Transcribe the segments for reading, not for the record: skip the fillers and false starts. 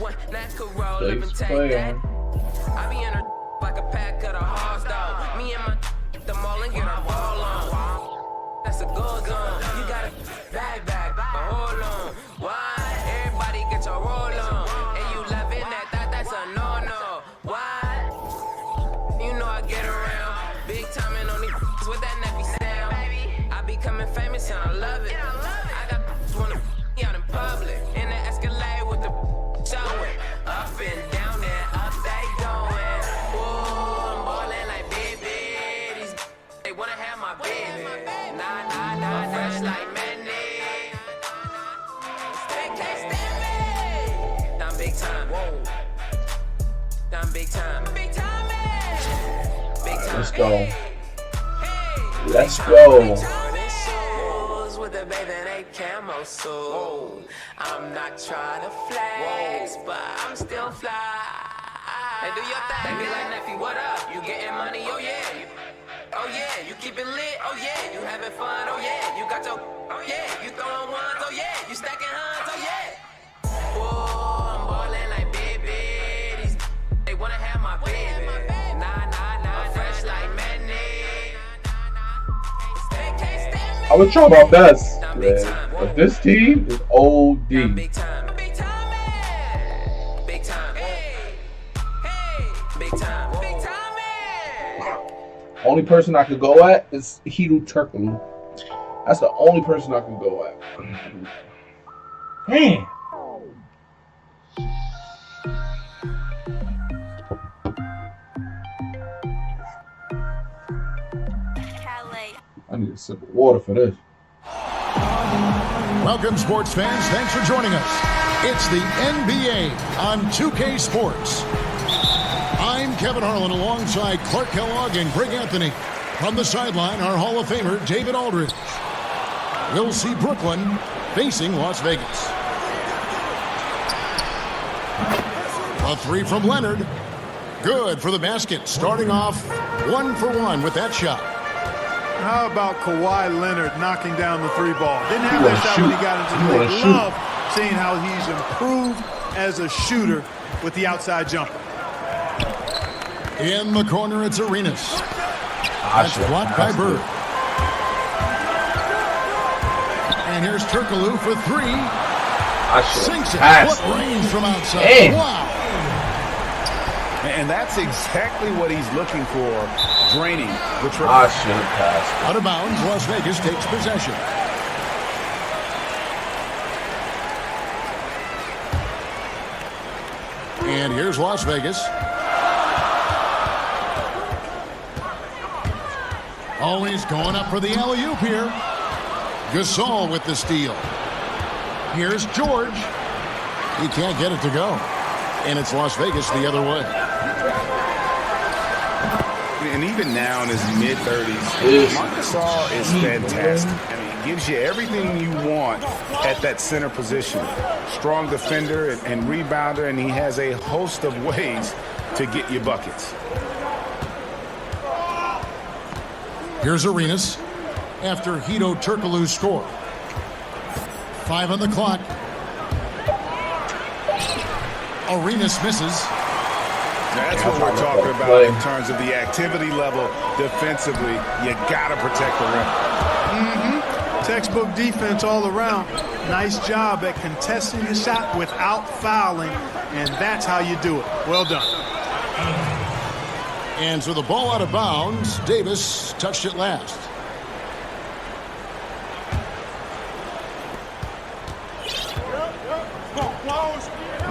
Please play on. I be in her like a pack of the horse dog. Me and my the mall and get a ball on. That's a good zone. You got it back, but hold on. Why? Everybody get your roll on. And you loving that's a no. Why? You know I get around. Big timing on these with that nappy sound. I be coming famous and I love it. I got wanna out in public. In the Escalade with the showing. Up and down and up they going. Whoa, I'm ballin' like baby. These they wanna have my baby. Nah, fresh like mayonnaise. They can't stand me. I'm big time. Whoa. I'm big time. Big time, man. Big time. Let's go. Let's go. With a baby, they camo suit. I'm not trying to flex, but I'm still fly. Hey, do your thing. They be like, Neffy, what up? You getting money? Oh yeah. Oh yeah. You keep it lit? Oh yeah. You having fun? Oh yeah. You got your? Oh yeah. You throwing ones? Oh yeah. You stacking huns? Oh yeah. Whoa, I'm ballin' like baby. These they wanna have my baby. Nah, fresh like mayonnaise. They can't stand me. I was trying my best, man. But this team is OD. Big time. Big time, man. Big time. Hey. Big time. Big time, man. Only person I could go at is Hito Turkoglu. That's the only person I can go at. Damn. I need a sip of water for this. Welcome, sports fans. Thanks for joining us. It's the NBA on 2K Sports. I'm Kevin Harlan alongside Clark Kellogg and Greg Anthony. From the sideline, our Hall of Famer, David Aldridge. We'll see Brooklyn facing Las Vegas. A three from Leonard. Good for the basket. Starting off 1 for 1 with that shot. How about Kawhi Leonard knocking down the three ball? Didn't have that shot when he got into the league. Love seeing how he's improved as a shooter with the outside jumper. In the corner, it's Arenas. That's blocked by Bird. And here's Turkoglu for three. Sinks it. What range from outside. Hey. Wow. And that's exactly what he's looking for, draining the triple. I should have passed. Out of bounds, Las Vegas takes possession. And here's Las Vegas. Always going up for the alley-oop here. Gasol with the steal. Here's George. He can't get it to go. And it's Las Vegas the other way. And even now in his mid-30s, Marc Gasol is fantastic. I mean, he gives you everything you want at that center position. Strong defender and rebounder, and he has a host of ways to get you buckets. Here's Arenas after Hito Turkoglu's score. 5 on the clock. Arenas misses. That's what we're talking about in terms of the activity level defensively. You got to protect the rim. Textbook defense all around. Nice job at contesting the shot without fouling, and that's how you do it. Well done. And so the ball out of bounds. Davis touched it last.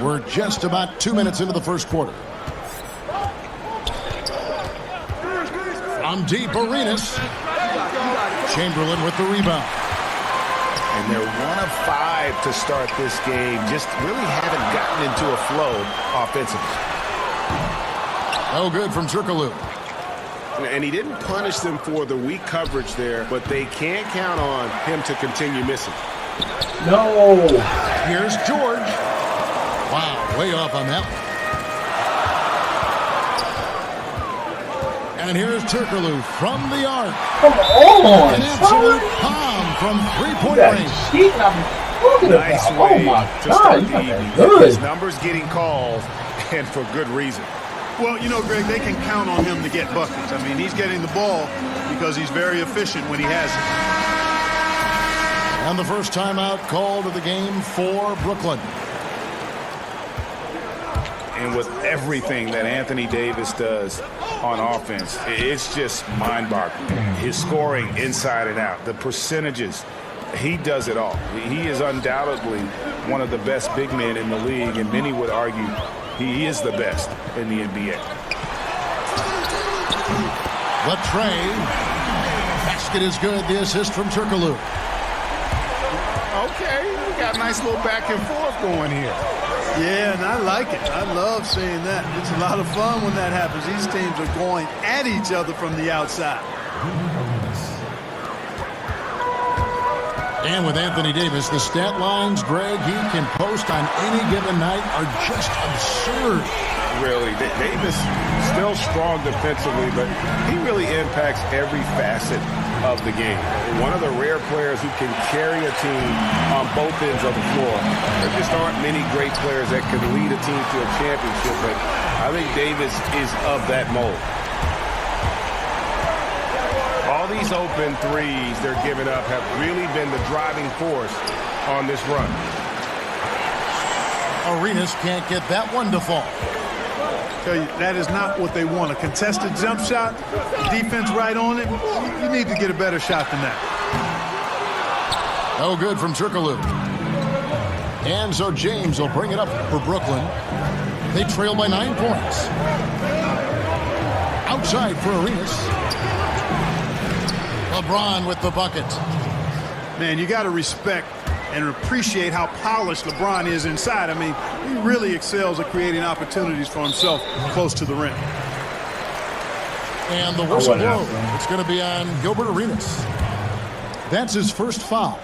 We're just about 2 minutes into the first quarter. From deep, Arenas. Chamberlain with the rebound. And they're 1 of 5 to start this game. Just really haven't gotten into a flow offensively. No good from Turkoglu. And he didn't punish them for the weak coverage there, but they can't count on him to continue missing. No. Here's George. Wow, way off on that one. And here's Turkoglu from the arc. Come on. An absolute bomb from three-point range. Nice Oh way my to God, start you the got evening. that good. His numbers getting called, and for good reason. Well, you know, Greg, they can count on him to get buckets. I mean, he's getting the ball because he's very efficient when he has it. And the first timeout called of the game for Brooklyn. And with everything that Anthony Davis does on offense, it's just mind-boggling. His scoring inside and out, the percentages, he does it all. He is undoubtedly one of the best big men in the league, and many would argue he is the best in the NBA. The tray. Basket is good. The assist from Turkoglu. Okay, we got a nice little back and forth going here. Yeah, and I like it. I love seeing that. It's a lot of fun when that happens. These teams are going at each other from the outside. And with Anthony Davis, the stat lines, Greg, he can post on any given night are just absurd. Really, Davis still strong defensively, but he really impacts every facet of the game. One of the rare players who can carry a team on both ends of the floor. There just aren't many great players that can lead a team to a championship, but I think Davis is of that mold. All these open threes they're giving up have really been the driving force on this run. Arenas can't get that one to fall. Tell you, that is not what they want. A contested jump shot, defense right on it. You need to get a better shot than that. No good from Turkoglu. And so James will bring it up for Brooklyn. They trail by 9 points. Outside for Arenas. LeBron with the bucket. Man, you got to respect and appreciate how polished LeBron is inside. I mean, he really excels at creating opportunities for himself close to the rim. And the whistle blows. It's going to be on Gilbert Arenas. That's his first foul.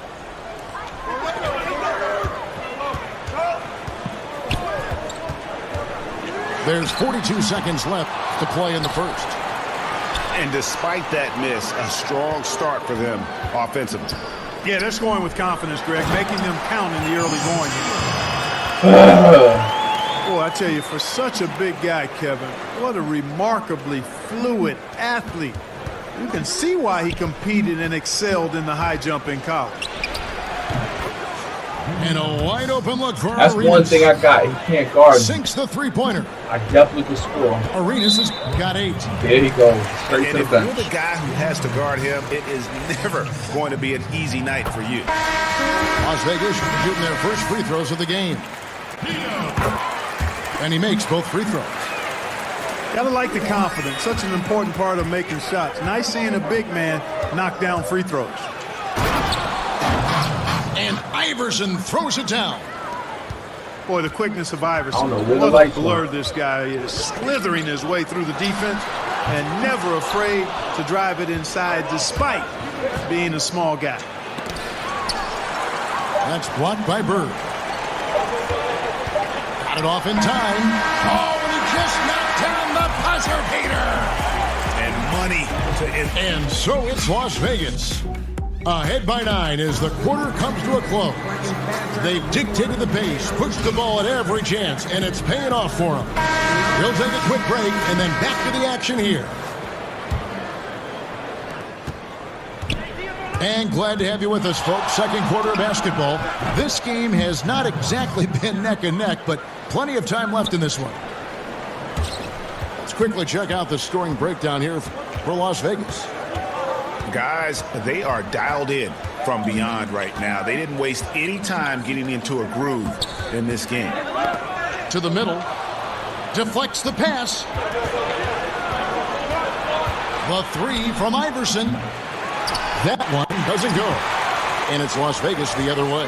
There's 42 seconds left to play in the first. And despite that miss, a strong start for them offensively. Yeah, they're scoring with confidence, Greg, making them count in the early going. Boy, I tell you, for such a big guy, Kevin, what a remarkably fluid athlete. You can see why he competed and excelled in the high jump in college. And a wide open look for That's Arenas. one thing I got. He can't guard. Sinks the three-pointer. I definitely could score. Arenas has got 8. There he goes. Straight And to the if you're bench. the guy who has to guard him, it is never going to be an easy night for you. Las Vegas shooting their first free throws of the game. And he makes both free throws. Gotta like the confidence. Such an important part of making shots. Nice seeing a big man knock down free throws. And Iverson throws it down. Boy, the quickness of Iverson. I don't know where the What a lights blur went. this guy is. Slithering his way through the defense and never afraid to drive it inside despite being a small guy. That's blocked by Bird. Got it off in time. Oh, and he just knocked down the buzzer beater. And money to end. And so it's Las Vegas. Ahead by 9 as the quarter comes to a close. They've dictated the pace, pushed the ball at every chance, and it's paying off for them. We'll take a quick break and then back to the action here. And glad to have you with us, folks. Second quarter of basketball. This game has not exactly been neck and neck, but plenty of time left in this one. Let's quickly check out the scoring breakdown here for Las Vegas. Guys, they are dialed in from beyond right now. They didn't waste any time getting into a groove in this game. To the middle. Deflects the pass. The 3 from Iverson. That one doesn't go. And it's Las Vegas the other way.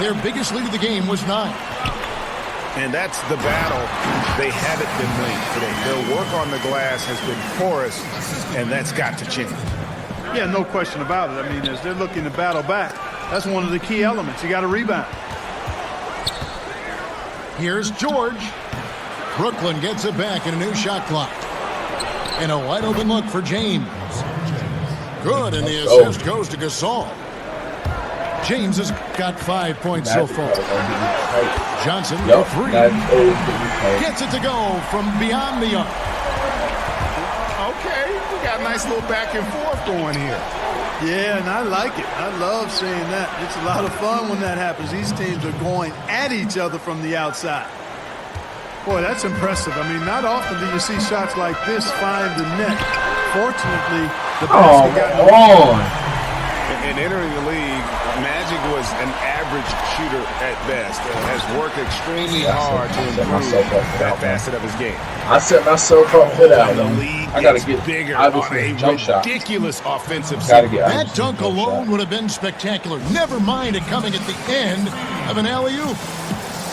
Their biggest lead of the game was 9. And that's the battle they haven't been winning today. Their work on the glass has been porous, and that's got to change. Yeah, no question about it. I mean, as they're looking to battle back, that's one of the key elements. You got to rebound. Here's George. Brooklyn gets it back in a new shot clock. And a wide open look for James. Good, and the assist goes to Gasol. James has got 5 points so far. Johnson Yep, for 3. Gets it to go from beyond the arc. Okay, we got a nice little back and forth going here. Yeah, and I like it. I love seeing that. It's a lot of fun when that happens. These teams are going at each other from the outside. Boy, that's impressive. I mean, not often do you see shots like this find the net. Fortunately, the basket got on. In entering the league, Magic was an average shooter at best. Has worked extremely hard to improve that facet of his game. I set myself up for that The one. lead I gotta gets get bigger obviously on a jump shot. ridiculous offensive Gotta season. get That dunk alone would have been spectacular. Never mind it coming at the end of an alley-oop.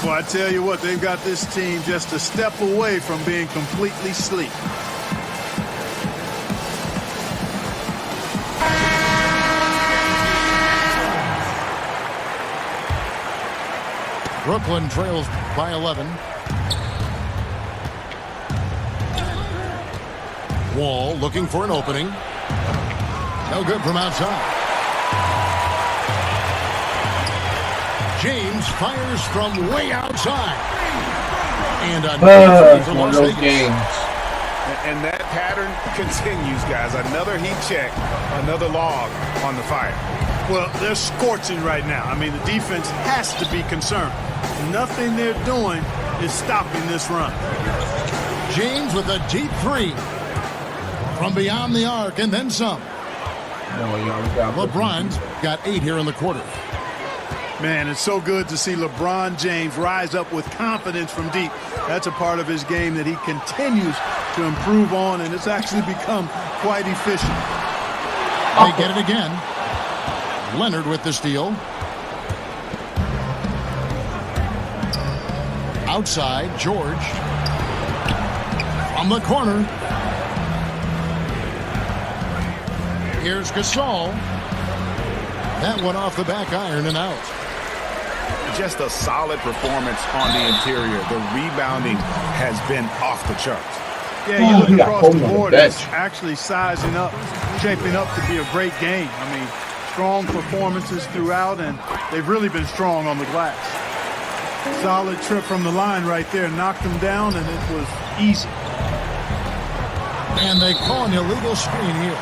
Well, I tell you what, they've got this team just a step away from being completely sleep. Brooklyn trails by 11. Wall looking for an opening. No good from outside. James fires from way outside. And It's one of those games. And that pattern continues, guys. Another heat check, another log on the fire. Well, they're scorching right now. I mean, the defense has to be concerned. Nothing they're doing is stopping this run. James with a deep 3 from beyond the arc and then some. LeBron's got 8 here in the quarter. Man, it's so good to see LeBron James rise up with confidence from deep. That's a part of his game that he continues to improve on, and it's actually become quite efficient. They get it again. Leonard with the steal. Outside, George. From the corner. Here's Gasol. That one off the back iron and out. Just a solid performance on the interior. The rebounding has been off the charts. Yeah, you look across the board, it's actually sizing up, shaping up to be a great game. I mean, strong performances throughout, and they've really been strong on the glass. Solid trip from the line right there, knocked them down, and it was easy. And they call an illegal screen here.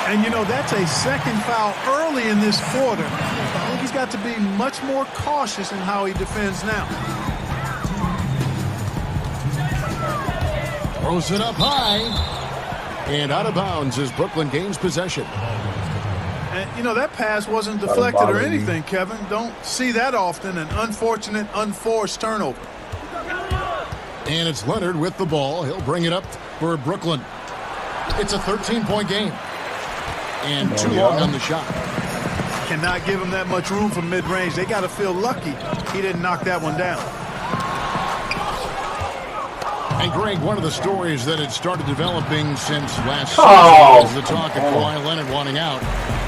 And, you know, that's a second foul early in this quarter. I think he's got to be much more cautious in how he defends now. Throws it up high. And out of bounds as Brooklyn gains possession. And, you know, that pass wasn't deflected or anything, Kevin. Don't see that often. An unfortunate, unforced turnover. And it's Leonard with the ball. He'll bring it up for Brooklyn. It's a 13-point game. And too long on the shot. Cannot give him that much room from mid-range. They got to feel lucky he didn't knock that one down. And Greg, one of the stories that had started developing since last season was the talk of Kawhi Leonard wanting out.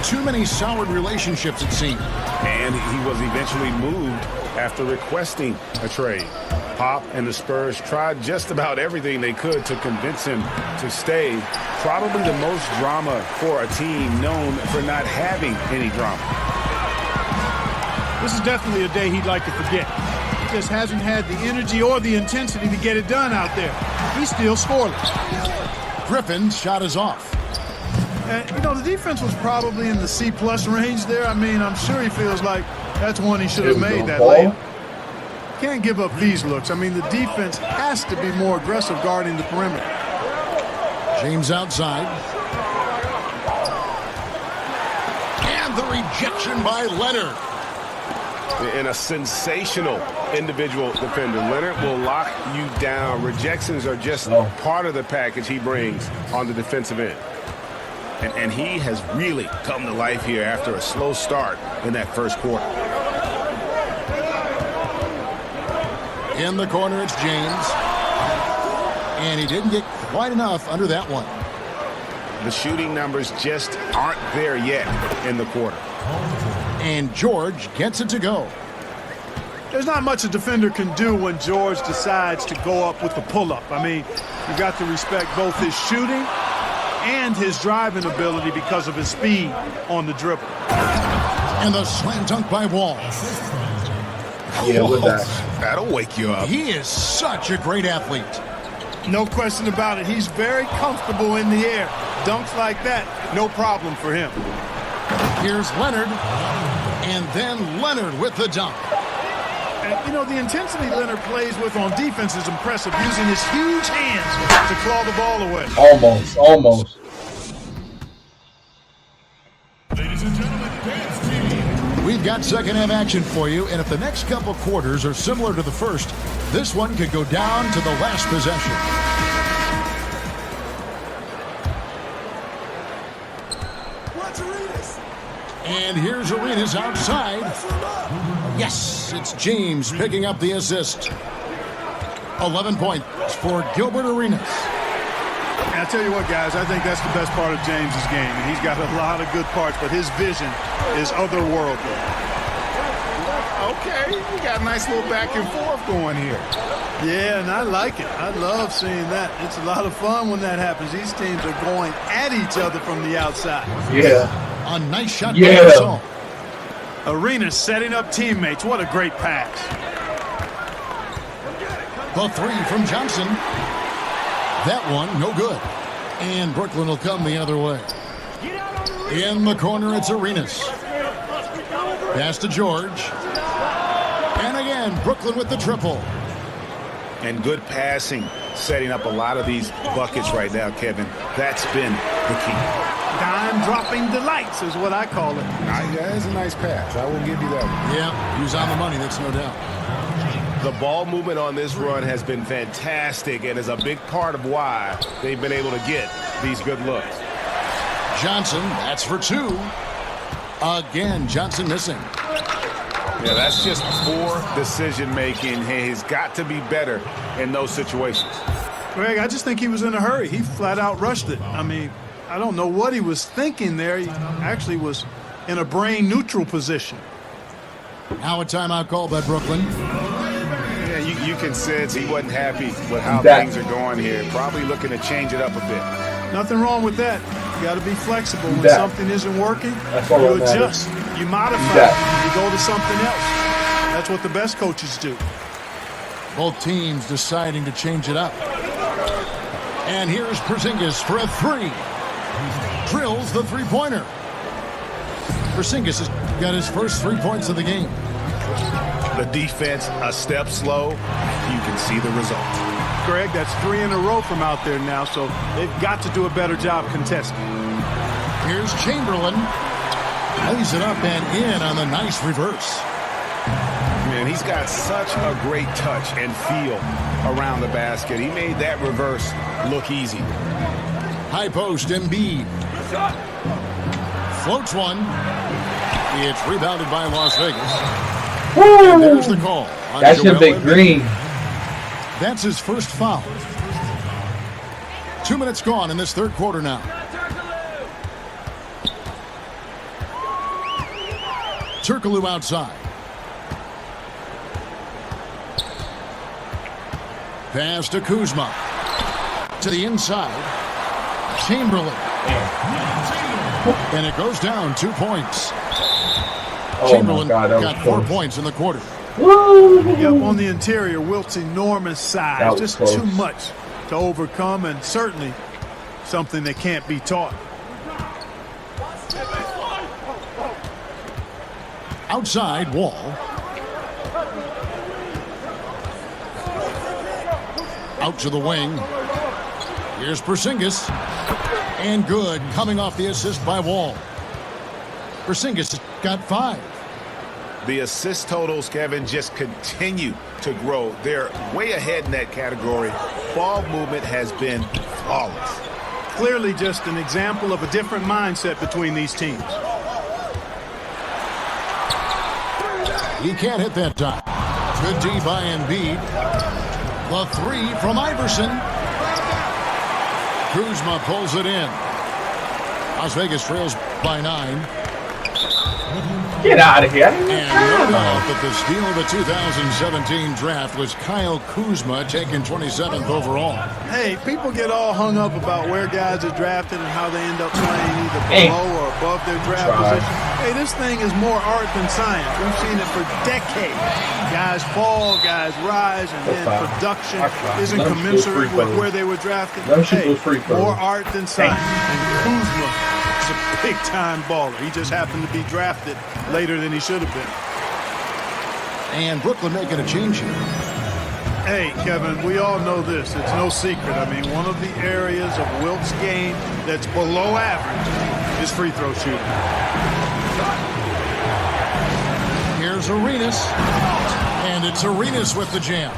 Too many soured relationships, it seemed. And he was eventually moved after requesting a trade. Pop and the Spurs tried just about everything they could to convince him to stay. Probably the most drama for a team known for not having any drama. This is definitely a day he'd like to forget. He just hasn't had the energy or the intensity to get it done out there. He's still scoreless. Griffin's shot is off. And, you know, the defense was probably in the C-plus range there. I mean, I'm sure he feels like that's one he should have made that layup. Can't give up these looks. I mean, the defense has to be more aggressive guarding the perimeter. James outside. And the rejection by Leonard. And a sensational individual defender. Leonard will lock you down. Rejections are just part of the package he brings on the defensive end. And he has really come to life here after a slow start in that first quarter. In the corner, it's James. And he didn't get quite enough under that one. The shooting numbers just aren't there yet in the quarter. And George gets it to go. There's not much a defender can do when George decides to go up with the pull-up. I mean, you got to respect both his shooting and his driving ability because of his speed on the dribble. And the slam dunk by Wall. Yeah, with that. That'll wake you up. He is such a great athlete. No question about it. He's very comfortable in the air. Dunks like that, no problem for him. Here's Leonard. And then Leonard with the dunk. And, you know, the intensity Leonard plays with on defense is impressive, using his huge hands to claw the ball away. Almost. Ladies and gentlemen, dance team. We've got second half action for you, and if the next couple quarters are similar to the first, this one could go down to the last possession. And here's Arenas outside. Yes, it's James picking up the assist. 11 points for Gilbert Arenas. And I tell you what, guys, I think that's the best part of James's game. And he's got a lot of good parts, but his vision is otherworldly. Okay, we got a nice little back and forth going here. Yeah, and I like it. I love seeing that. It's a lot of fun when that happens. These teams are going at each other from the outside. Yeah. A nice shot. Yeah. Arenas setting up teammates. What a great pass. The three from Johnson. That one, no good. And Brooklyn will come the other way. In the corner, it's Arenas. Pass to George. And again, Brooklyn with the triple. And good passing, setting up a lot of these buckets right now, Kevin. That's been the key. Dime-dropping delights is what I call it. That's a nice pass. I will give you that one. Yeah, he's on the money, that's no doubt. The ball movement on this run has been fantastic and is a big part of why they've been able to get these good looks. Johnson, that's for two. Again, Johnson missing. Yeah, that's just poor decision-making. He's got to be better in those situations. Greg, I just think he was in a hurry. He flat-out rushed it. I mean, I don't know what he was thinking there. He actually was in a brain-neutral position. Now a timeout call by Brooklyn. Yeah, you can sense he wasn't happy with how things are going here. Probably looking to change it up a bit. Nothing wrong with that. You got to be flexible. When something isn't working, you adjust, you modify, you go to something else. That's what the best coaches do. Both teams deciding to change it up. And here's Porzingis for a three. Drills the three-pointer. Porzingis has got his first 3 points of the game. The defense a step slow. You can see the result. Greg, that's 3 in a row from out there now, so they've got to do a better job contesting. Here's Chamberlain. Lays it up and in on the nice reverse. Man, he's got such a great touch and feel around the basket. He made that reverse look easy. High post, Embiid. Floats one. It's rebounded by Las Vegas. Woo! And there's the call. That's a big green. That's his first foul. 2 minutes gone in this third quarter now. Turkoglu outside. Pass to Kuzma. To the inside. Chamberlain. And it goes down 2 points. Chamberlain got 4 points in the quarter. Yep, on the interior, Wilt's enormous size. Just too much to overcome, and certainly something that can't be taught. Outside, Wall. Out to the wing. Here's Porzingis. And good, coming off the assist by Wall. Porzingis got 5. The assist totals, Kevin, just continue to grow. They're way ahead in that category. Ball movement has been flawless. Clearly just an example of a different mindset between these teams. He can't hit that time. Good D by Embiid. The three from Iverson. Kuzma pulls it in. Las Vegas trails by 9. Get out of here. And no doubt that the steal of the 2017 draft was Kyle Kuzma, taken 27th overall. Hey, people get all hung up about where guys are drafted and how they end up playing either below or above their draft position. Hey, this thing is more art than science. We've seen it for decades. Guys fall, guys rise, and then production isn't commensurate with where they were drafted. Hey, more art than science. And Kuzma is a big-time baller. He just happened to be drafted later than he should have been. And Brooklyn making a change here. Hey, Kevin, we all know this. It's no secret. I mean, one of the areas of Wilt's game that's below average is free throw shooting. Here's Arenas. And it's Arenas with the jam.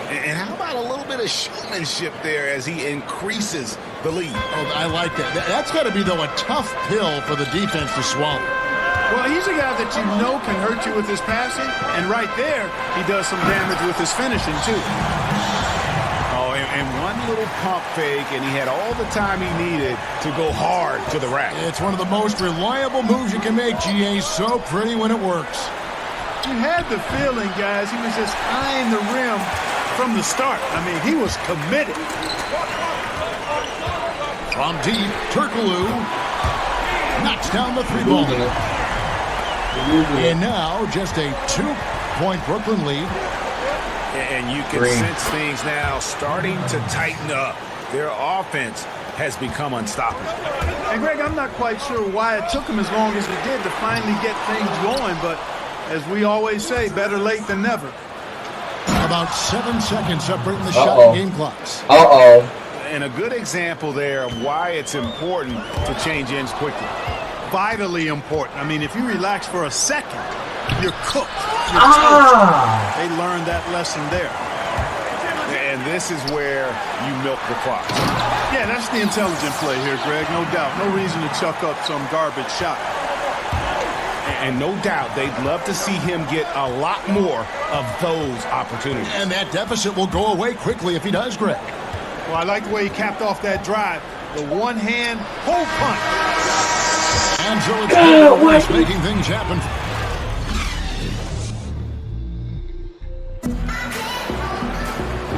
And how about a little bit of showmanship there as he increases the lead? Oh, I like that. That's got to be, though, a tough pill for the defense to swallow. Well, he's a guy that you know can hurt you with his passing, and right there, he does some damage with his finishing, too. Oh, and one little pump fake, and he had all the time he needed to go hard to the rack. It's one of the most reliable moves you can make, GA. So pretty when it works. You had the feeling, guys, he was just eyeing the rim from the start. I mean, he was committed. From deep, Turkoglu knocks down the three ball. And now just a 2-point Brooklyn lead. And you can sense things now starting to tighten up. Their offense has become unstoppable. And Greg, I'm not quite sure why it took him as long as it did to finally get things going, but as we always say, better late than never. About 7 seconds separating the shot and game clocks. And a good example there of why it's important to change ends quickly. Vitally important. I mean, if you relax for a second, you're cooked. You're toast. They learned that lesson there. And this is where you milk the clock. Yeah, that's the intelligent play here, Greg, no doubt. No reason to chuck up some garbage shot. And no doubt they'd love to see him get a lot more of those opportunities. And that deficit will go away quickly if he does, Greg. Well, I like the way he capped off that drive. The one-hand hole punch. And so it's making things happen.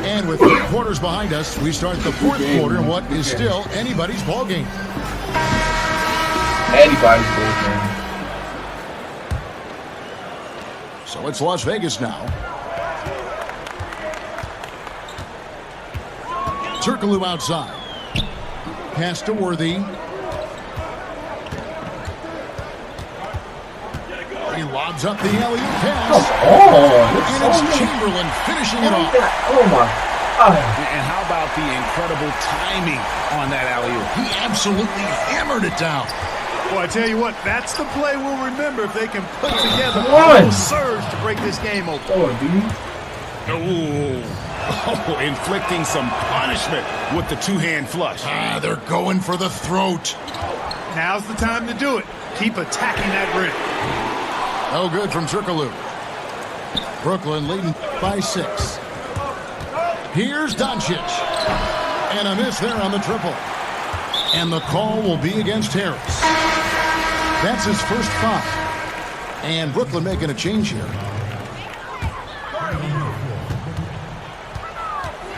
And with 3 quarters behind us, we start the 4th quarter in what is still anybody's ball game. Anybody's ball game. So it's Las Vegas now. Turkoglu outside. Pass to Worthy. He lobs up the alley-oop pass. And it's Chamberlain finishing it off. Oh, my God. And how about the incredible timing on that alley-oop? He absolutely hammered it down. Well, I tell you what, that's the play we'll remember if they can put together a surge to break this game open. Oh, inflicting some punishment with the two-hand flush. They're going for the throat. Now's the time to do it. Keep attacking that rim. No good from Turkoglu. Brooklyn leading by 6. Here's Doncic. And a miss there on the triple. And the call will be against Harris. That's his first foul. And Brooklyn making a change here.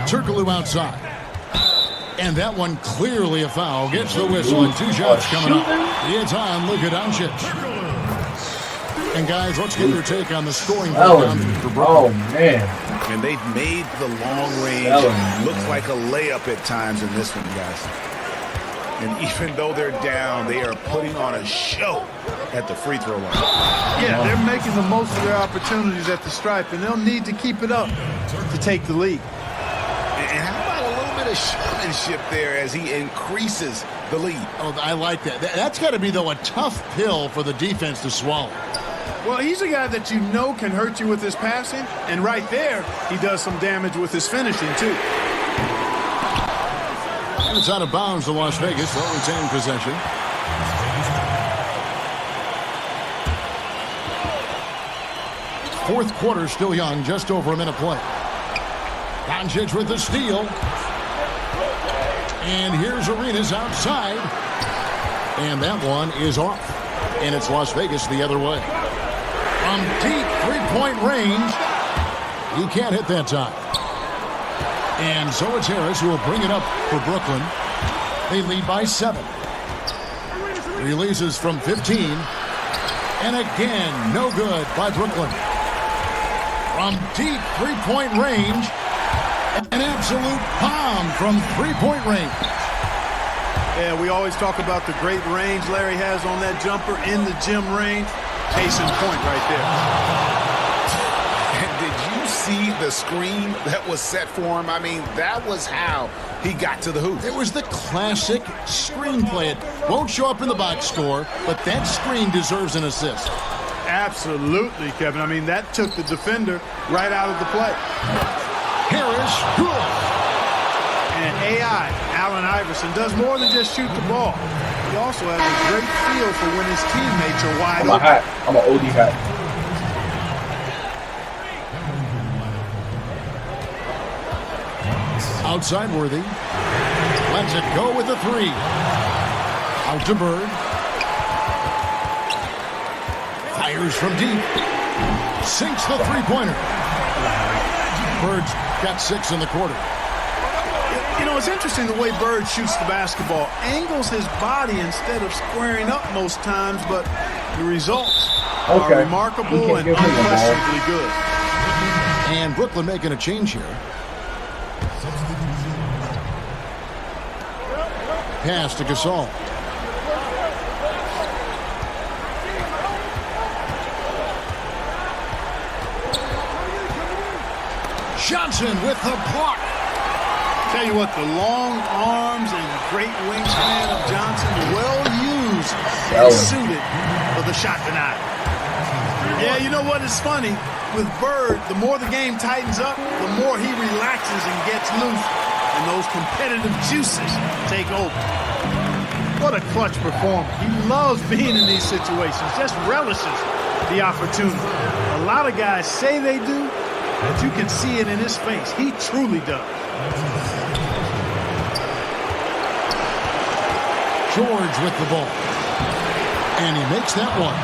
Turkoglu outside. And that one clearly a foul. Gets the whistle and 2 shots coming up. It's on Luka Doncic. And guys, let's get your take on the scoring breakdown for Brooklyn. Oh, man. And they've made the long range look like a layup at times in this one, guys. And even though they're down, they are putting on a show at the free throw line. Yeah, they're making the most of their opportunities at the stripe, and they'll need to keep it up to take the lead. And how about a little bit of showmanship there as he increases the lead? Oh, I like that. That's got to be, though, a tough pill for the defense to swallow. Well, he's a guy that you know can hurt you with his passing, and right there, he does some damage with his finishing, too. And it's out of bounds to Las Vegas. They'll retain possession. Fourth quarter still young, just over a minute play. Doncic with the steal. And here's Arenas outside. And that one is off. And it's Las Vegas the other way. From deep three-point range, he can't hit that time. And so it's Harris who will bring it up for Brooklyn. They lead by 7. Releases from 15. And again, no good by Brooklyn. From deep three-point range, an absolute bomb from three-point range. Yeah, we always talk about the great range Larry has on that jumper in the gym range. Case in point right there. And did you see the screen that was set for him? I mean, that was how he got to the hoop. It was the classic screenplay. It won't show up in the box score, but that screen deserves an assist. Absolutely, Kevin. I mean, that took the defender right out of the play. Harris, good. And AI, Allen Iverson, does more than just shoot the ball. He also has a great feel for when his teammates are wide open. I'm an OD hat. Outside Worthy. Lets it go with a 3. Out to Bird. Fires from deep. Sinks the three-pointer. Bird's got 6 in the quarter. You know, it's interesting the way Bird shoots the basketball. Angles his body instead of squaring up most times, but the results are remarkable and unquestionably good. And Brooklyn making a change here. Pass to Gasol. Johnson with the block. Tell you what, the long arms and great wingspan of Johnson, well used and suited for the shot tonight. Yeah, you know what is funny? With Bird, the more the game tightens up, the more he relaxes and gets loose, and those competitive juices take over. What a clutch performer. He loves being in these situations, just relishes the opportunity. A lot of guys say they do, but you can see it in his face. He truly does. George with the ball. And he makes that one.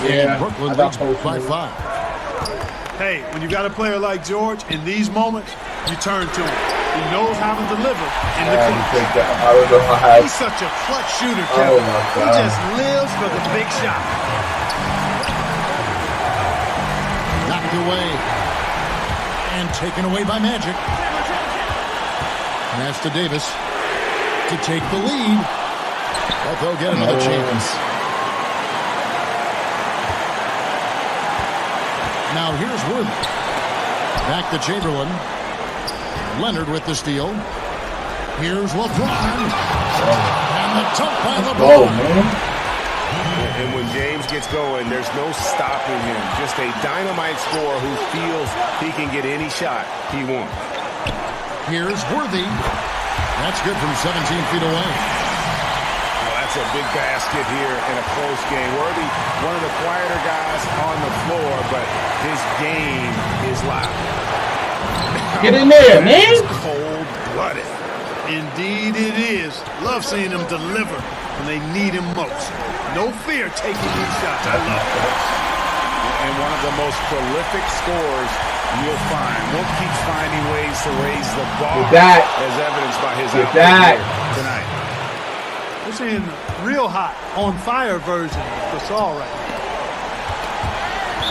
Yeah, and Brooklyn leads by 5. Hey, when you got a player like George, in these moments, you turn to him. He knows how to deliver in the clutch. He's such a clutch shooter, Kevin. He just lives for the big shot. Knocked away. And taken away by Magic. Pass to Davis to take the lead. But they'll get another chance. Now here's Worthy. Back to Chamberlain. Leonard with the steal. Here's LeBron. And the dunk by LeBron. And when James gets going, there's no stopping him. Just a dynamite scorer who feels he can get any shot he wants. Here's Worthy. That's good from 17 feet away. Well, that's a big basket here in a close game. Worthy, one of the quieter guys on the floor, but his game is loud. Get in there, man. It's cold-blooded. Indeed it is. Love seeing him deliver when they need him most. No fear taking these shots. I love it. And one of the most prolific scorers you'll find. Wolf keeps finding ways to raise the bar, as evidenced by his output tonight. We're seeing real hot, on fire version of Gasol right now.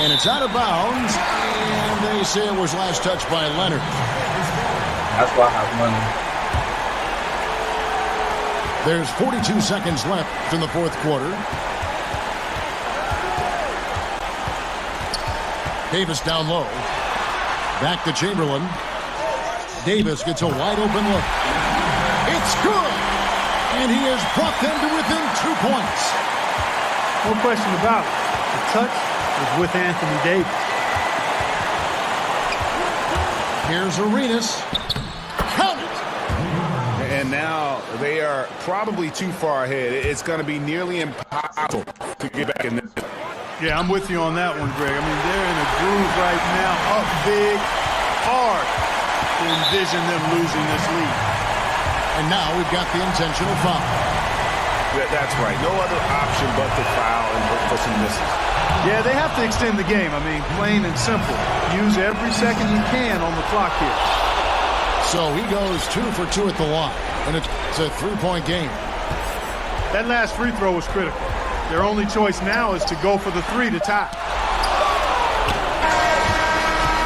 And it's out of bounds. And they say it was last touched by Leonard. That's why I have money. There's 42 seconds left in the fourth quarter. Davis down low. Back to Chamberlain. Davis gets a wide open look. It's good! And he has brought them to within 2 points. No question about it. The touch is with Anthony Davis. Here's Arenas. Count it! And now they are probably too far ahead. It's going to be nearly impossible to get back in this. Yeah, I'm with you on that one, Greg. I mean, they're in a groove right now, up big, hard to envision them losing this lead. And now we've got the intentional foul. That's right. No other option but to foul and hope for some misses. Yeah, they have to extend the game. I mean, plain and simple. Use every second you can on the clock here. So he goes 2 for 2 at the line, and it's a 3-point game. That last free throw was critical. Their only choice now is to go for the 3 to tie.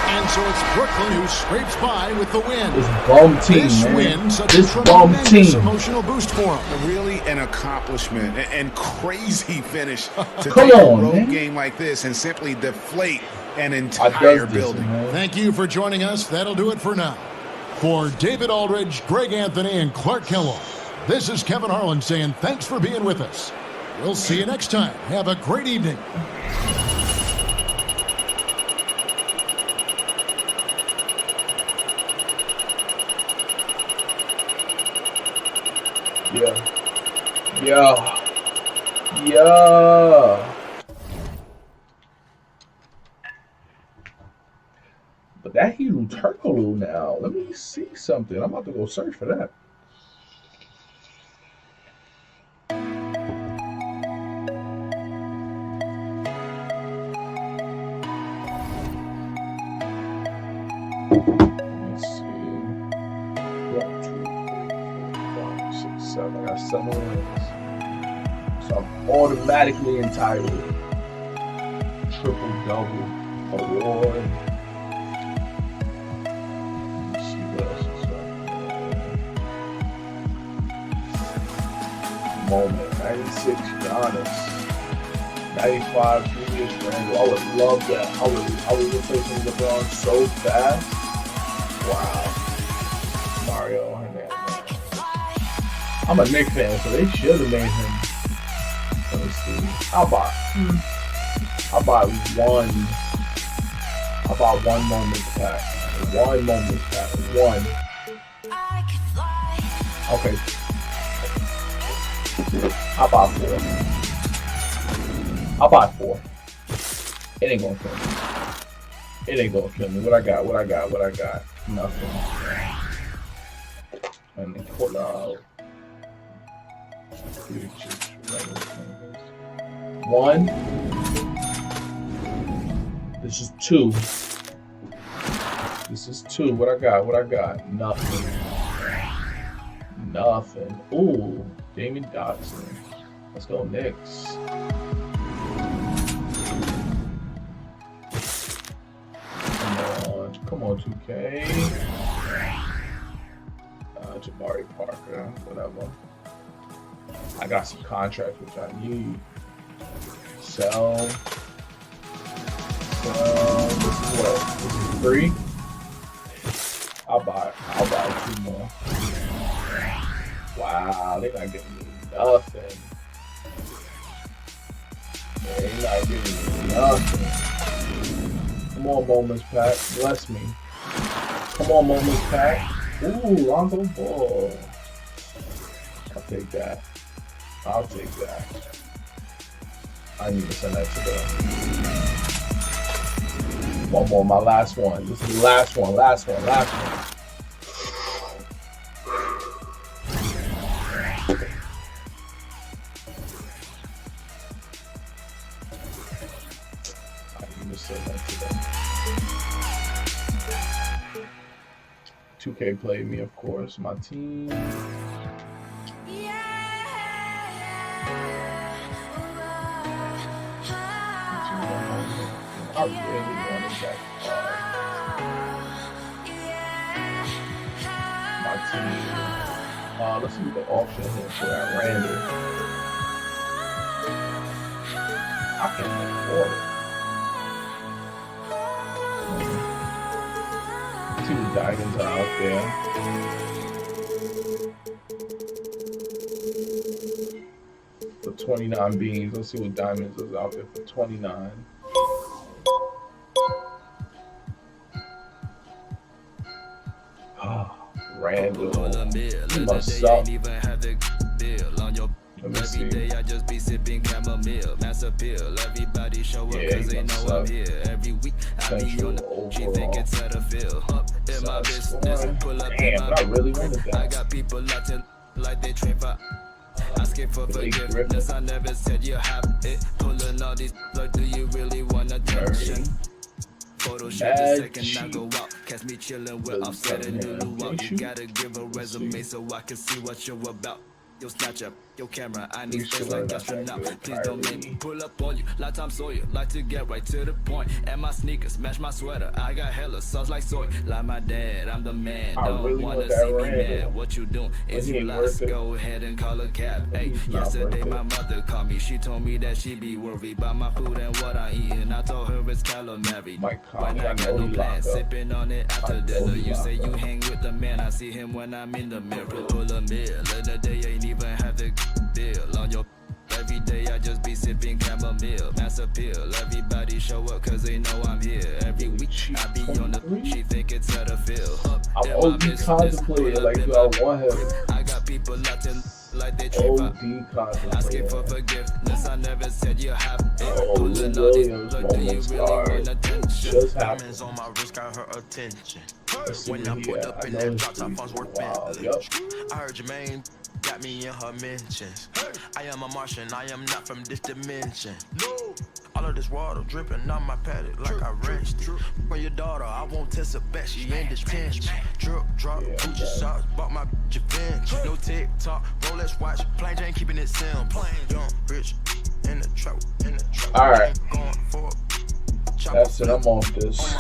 And so it's Brooklyn who scrapes by with the win. This bum team, this man. win, such This a bum tremendous team. emotional boost for him. Really an accomplishment and crazy finish to Come take on, a road man. game like this and simply deflate an I entire does this, building. man. Thank you for joining us. That'll do it for now. For David Aldridge, Greg Anthony, and Clark Kellogg, this is Kevin Harlan saying thanks for being with us. We'll see you next time. Have a great evening. Yeah. But that Hero Turkoglu now, let me see something. I'm about to go search for that. Let's see. 1, 2, 3, 4, 5, 6, 7. I got 7 wins. So I'm automatically entitled triple-double award. Let's see what else is up. Moment. 96 Giannis. 95 Julius Randle. I would love that. I would replacing LeBron so fast. Wow. Mario Hernandez. I'm a Knicks fan, so they should have made him. Let me see. I'll buy one moment pack. One moment pack. One. Okay. I'll buy 4. I'll buy 4. It ain't gonna kill me. It ain't gonna kill me. What I got? Nothing. And then pull out. 1. This is 2. This is 2. What I got? Nothing. Ooh, Damon Dotson. Let's go Knicks. Come on, 2K. Jabari Parker, whatever. I got some contracts which I need. Sell. This is what? This is 3. I'll buy 2 more. Wow, they're not giving me nothing. They're not giving me nothing. Come on, Moments Pack. Bless me. Come on, Moments Pack. Ooh, Lonzo Ball. I'll take that. I need to send that to them. One more, my last one. This is the last one. I need to send that to them. 2K played me, of course. My team. I really wanted that card. My team. Let's see what the auction here for that Randall. I can't afford it. See what diamonds are out there. For 29 beans. Let's see what diamonds is out there for 29. Randall. He must suck. Let me see. Yeah, he must suck. Central overall. Damn, but I really wanted that. Asking for forgiveness, I never said you have it. Pulling all these like, do you really want attention? Photo shoot the second I go out. Catch me chilling with Offset and Lulu out. You gotta give a resume so I can see what you're about. Yo, snatch up your camera, I need space like astronaut. Please don't make me pull up on you like Tom Sawyer. Like to get right to the point. And my sneakers match my sweater. I got hella sauce like soy. Like my dad, I'm the man. Don't wanna see me mad. What you doing? Is you lost? Go ahead and call a cab. Hey, yesterday my mother called me. She told me that she be worried about my food and what I eatin'. I told her it's calamari. When I got no plans, sipping on it after dinner. You say you hang with the man. I see him when I'm in the mirror. Pull a meal in the day, ain't even have the deal on your. Every day I just be sipping chamomile, mass appeal. Everybody show up cause they know I'm here. Every week I be on the. She think it's her to feel. I'm OD contemplating like do I want him. I got people acting like they trip out. Asking for forgiveness, I never said you have it. Pulling all these like, do you really want attention? Diamonds on my wrist got her attention. When I pulled up in that drop top, I was worth Bentley. I heard Jermaine got me in her mentions. I am a Martian, I am not from this dimension. All of this water dripping on my paddock like I wrenched it. For your daughter, I won't test her back, she in this pinch. Drip, drop, Gucci socks, bought my bitch a bench. No TikTok, Rolex watch, plain Jane keeping it simple. Young, rich, in the trap, in the trap. Alright. That's it, I'm off this.